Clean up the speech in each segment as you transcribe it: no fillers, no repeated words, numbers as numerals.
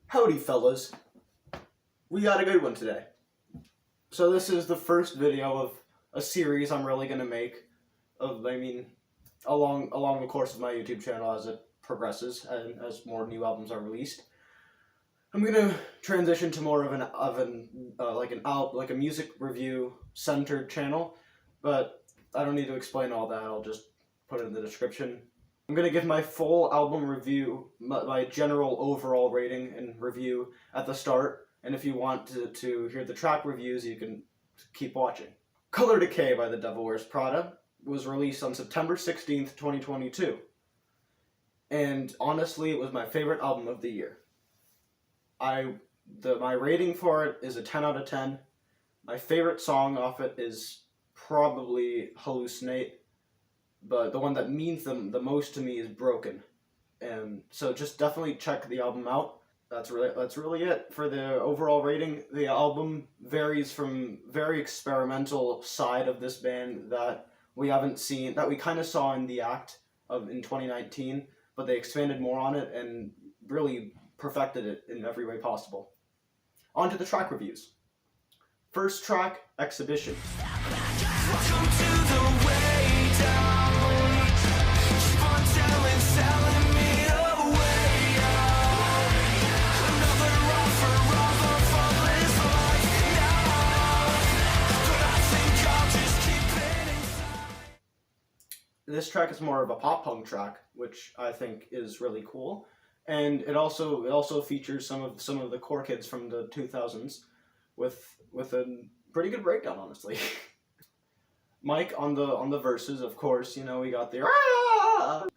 Howdy fellas, we got a good one today. So this is the first video of a series I'm really gonna make along the course of my YouTube channel as it progresses and as more new albums are released. I'm gonna transition to more of a music review centered channel, but I don't need to explain all that. I'll just put it in the description. I'm going to give my full album review, my general overall rating and review at the start, and if you want to hear the track reviews, you can keep watching. Color Decay by The Devil Wears Prada was released on September 16th, 2022, and honestly, it was my favorite album of the year. My rating for it is a 10 out of 10. My favorite song off it is probably Hallucinate, but the one that means the most to me is Broken. And so just definitely check the album out. That's really it for the overall rating. The album varies from very experimental side of this band that we haven't seen, that we kind of saw in The Act in 2019, but they expanded more on it and really perfected it in every way possible. On to the track reviews. First track, Exhibition. Welcome to the way down. Keep on selling me away. Another offer for this life now. But I think I'll just keep it inside. This track is more of a pop punk track, which I think is really cool, and it also features some of the core kids from the 2000s with a pretty good breakdown, honestly. Mike on the verses, of course, we got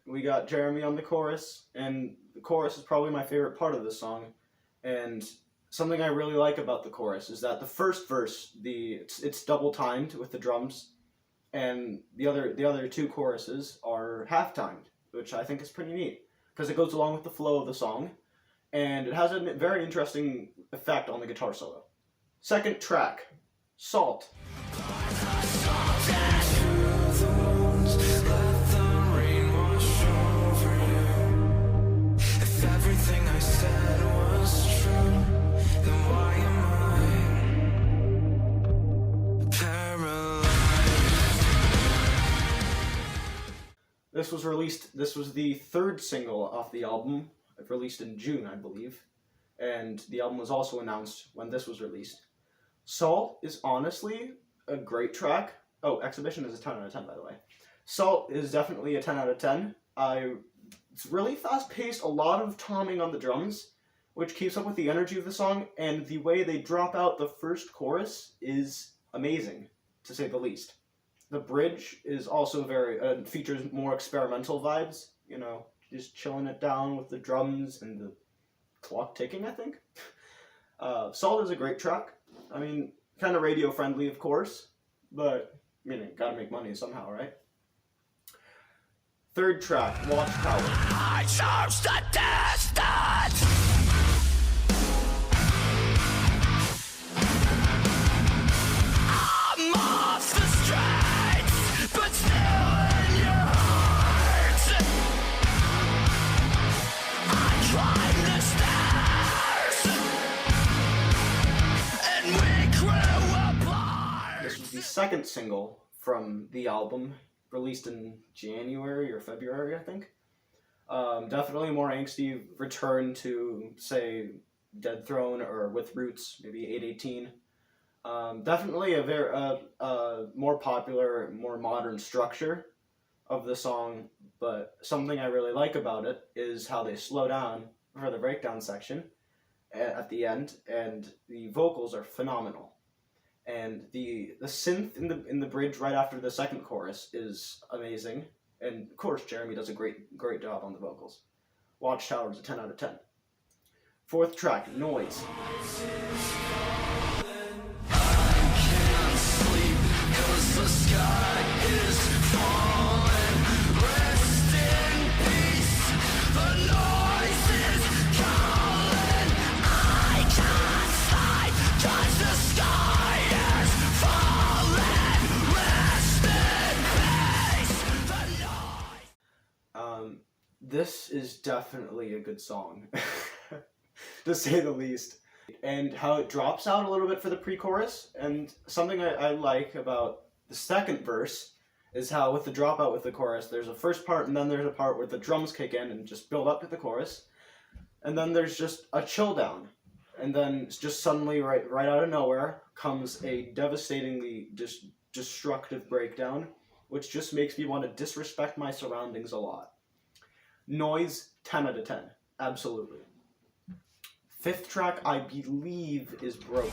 we got Jeremy on the chorus, and the chorus is probably my favorite part of the song. And something I really like about the chorus is that the first verse, it's double timed with the drums, and the other two choruses are half timed, which I think is pretty neat because it goes along with the flow of the song, and it has a very interesting effect on the guitar solo. Second track, Salt. This was the third single off the album, released in June, I believe, and the album was also announced when this was released. Salt is honestly a great track. Oh, Exhibition is a 10 out of 10, by the way. Salt is definitely a 10 out of 10. It's really fast-paced, a lot of tomming on the drums, which keeps up with the energy of the song, and the way they drop out the first chorus is amazing, to say the least. The bridge is also features more experimental vibes, just chilling it down with the drums and the clock ticking, I think. Salt is a great track. Kind of radio-friendly, of course, but, gotta make money somehow, right? Third track, Watchtower. I chose the distance. I'm off the streets, but still in your heart. I climb the stairs, and we grew apart. This was the second single from the album, released in January or February, I think. Definitely more angsty return to, say, Dead Throne or With Roots, maybe 818. Definitely a very more popular, more modern structure of the song, but something I really like about it is how they slow down for the breakdown section at the end, and the vocals are phenomenal. And the synth in the bridge right after the second chorus is amazing, and of course Jeremy does a great job on the vocals. Watchtower is a 10 out of 10. Fourth track, Noise. This is definitely a good song. to say the least. And how it drops out a little bit for the pre-chorus, and something I like about the second verse is how with the dropout with the chorus, there's a first part and then there's a part where the drums kick in and just build up to the chorus, and then there's just a chill down, and then just suddenly right out of nowhere comes a devastatingly destructive breakdown, which just makes me want to disrespect my surroundings a lot. Noise, 10 out of 10, absolutely. Fifth track, I believe, is Broken.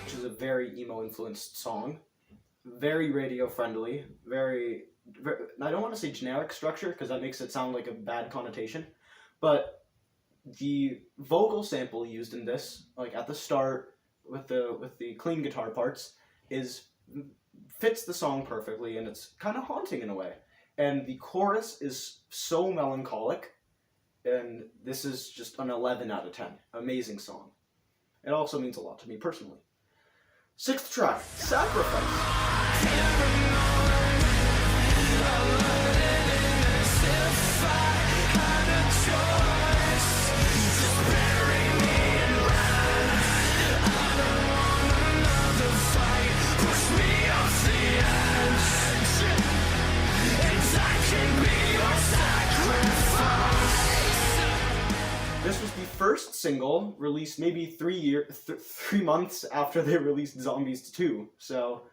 Which is a very emo-influenced song. Very radio friendly, very I don't want to say generic structure because that makes it sound like a bad connotation, but the vocal sample used in this, like at the start with the clean guitar parts, fits the song perfectly, and it's kind of haunting in a way. And the chorus is so melancholic, and this is just an 11 out of 10. Amazing song. It also means a lot to me personally. Sixth track, Sacrifice. This was the first single released maybe 3 months after they released Zombies 2, so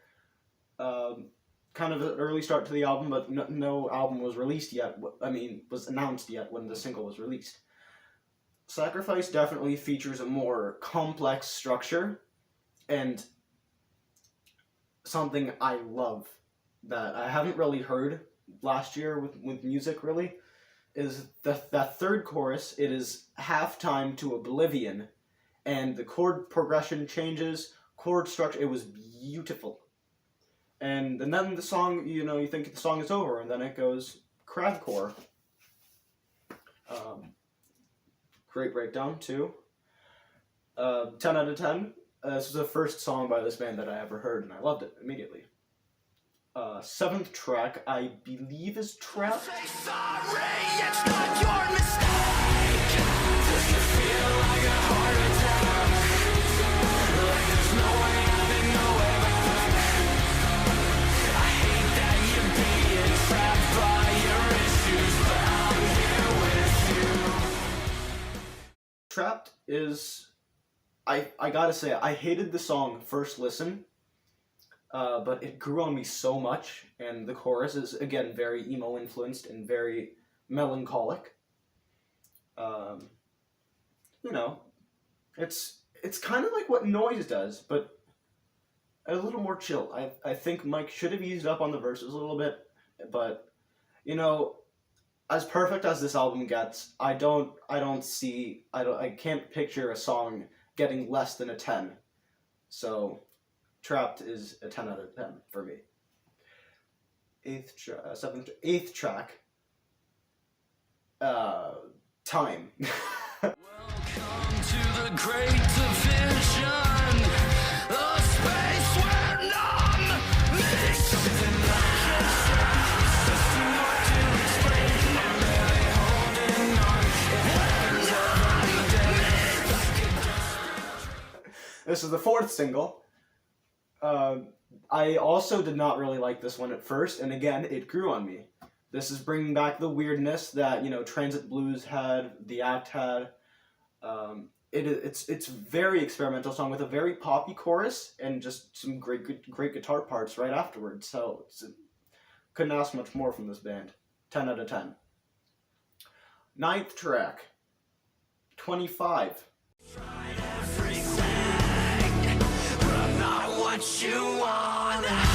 kind of an early start to the album, but no album was released yet. Was announced yet when the single was released. Sacrifice definitely features a more complex structure, and something I love that I haven't really heard last year with music really is that third chorus. It is halftime to Oblivion, and the chord progression changes, chord structure. It was beautiful. And then the song, you think the song is over, and then it goes crabcore. Great breakdown, too. 10 out of 10. This was the first song by this band that I ever heard, and I loved it immediately. Seventh track, I believe, is Trap. Say sorry, it's not your mistake. Does it feel like a heart attack? Like there's no way out and no way back. I hate that you're being trapped by your issues, but I'm here with you. Trapped is, I gotta say, I hated the song first listen. But it grew on me so much, and the chorus is, again, very emo-influenced and very melancholic. It's kind of like what Noise does, but a little more chill. I think Mike should have eased up on the verses a little bit, but, as perfect as this album gets, I can't picture a song getting less than a 10. So Trapped is a 10 out of 10 for me. Eighth track. Time. Welcome to the great division, a space where none makes something like there's too much to explain. I'm really holding on. This is the fourth single. I also did not really like this one at first, and again, it grew on me. This is bringing back the weirdness that, Transit Blues had, The Act had. It's very experimental song with a very poppy chorus and just some great guitar parts right afterwards. So couldn't ask much more from this band. 10 out of 10. Ninth track, 25. Tried everything, but I'm not what you want. I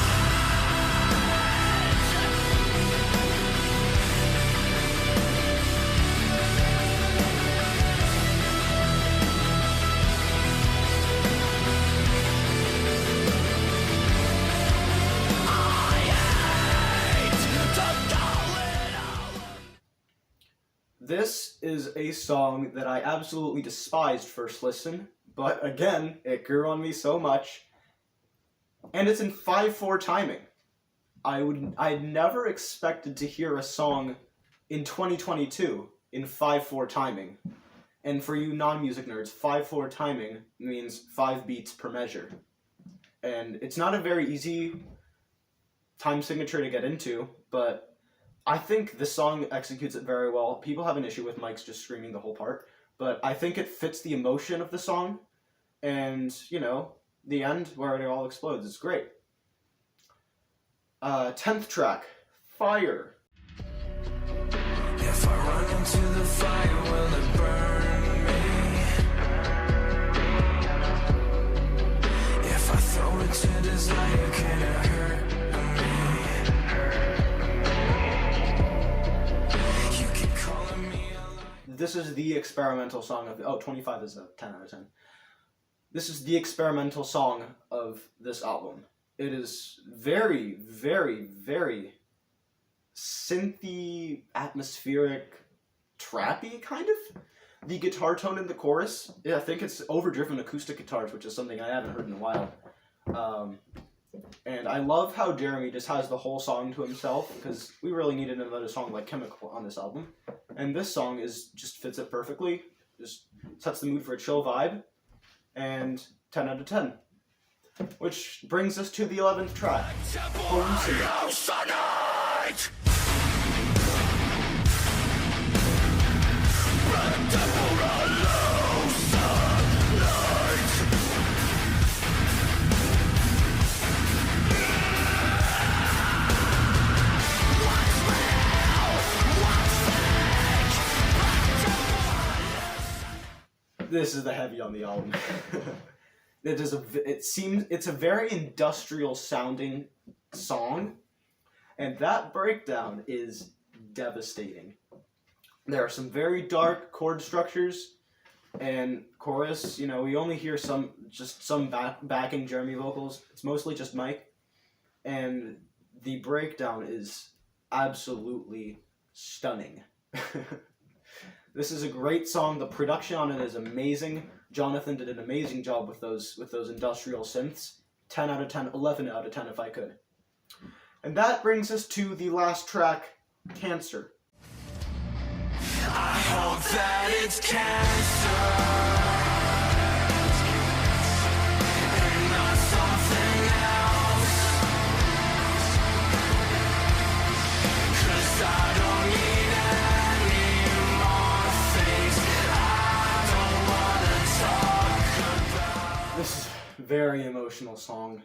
This is a song that I absolutely despised first listen, but again, it grew on me so much. And it's in 5/4 timing. I'd never expected to hear a song in 2022 in 5/4 timing. And for you non-music nerds, 5/4 timing means 5 beats per measure. And it's not a very easy time signature to get into, but I think this song executes it very well. People have an issue with Mike's just screaming the whole part, but I think it fits the emotion of the song, and, you know, the end where it all explodes is great. 10th track, Fire. If I run into the fire, will it burn me? If I throw it to desire, can it hurt me? You keep calling me alive. This is the experimental song of... Oh, 25 is a 10 out of 10. This is the experimental song of this album. It is very, very, very synthy, atmospheric, trappy, kind of. The guitar tone in the chorus, yeah, I think it's overdriven acoustic guitars, which is something I haven't heard in a while. And I love how Jeremy just has the whole song to himself, because we really needed another song like Chemical on this album. And this song just fits it perfectly, just sets the mood for a chill vibe, and 10 out of 10. Which brings us to the 11th track, Home Singer. This is the heavy on the album. It's a very industrial sounding song, and that breakdown is devastating. There are some very dark chord structures, and chorus, you know, we only hear some backing Jeremy vocals. It's mostly just Mike, and the breakdown is absolutely stunning. This is a great song. The production on it is amazing. Jonathan did an amazing job with those industrial synths. 10 out of 10, 11 out of 10 if I could. And that brings us to the last track, Cancer. I hope that it's cancer and not something else, 'cause I don't need any more things I don't wanna talk about. This is a very emotional song.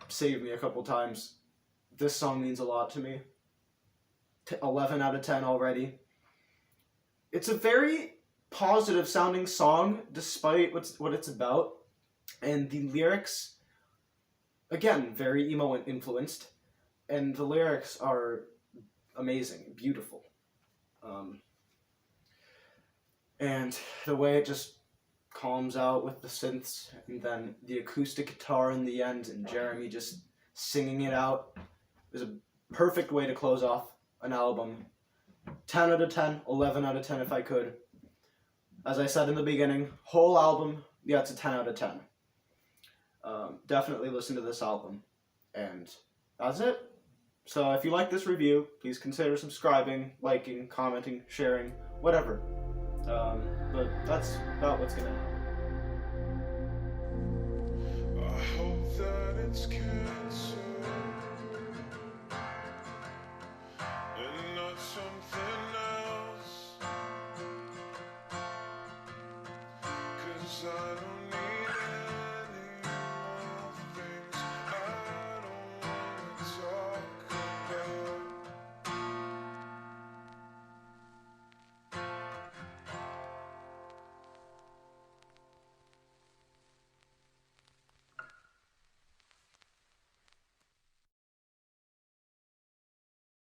Saved me a couple times. This song means a lot to me. 11 out of 10 already. It's a very positive sounding song despite what it's about, and the lyrics, again, very emo influenced, and the lyrics are amazing, beautiful. And the way it just calms out with the synths, and then the acoustic guitar in the end, and Jeremy just singing it out is a perfect way to close off an album. 10 out of 10, 11 out of 10 if I could. As I said in the beginning, whole album, yeah, it's a 10 out of 10. Definitely listen to this album. And that's it. So if you like this review, please consider subscribing, liking, commenting, sharing, whatever. But that's about what's gonna happen. I hope that it's cancer and not something else, 'cause I don't need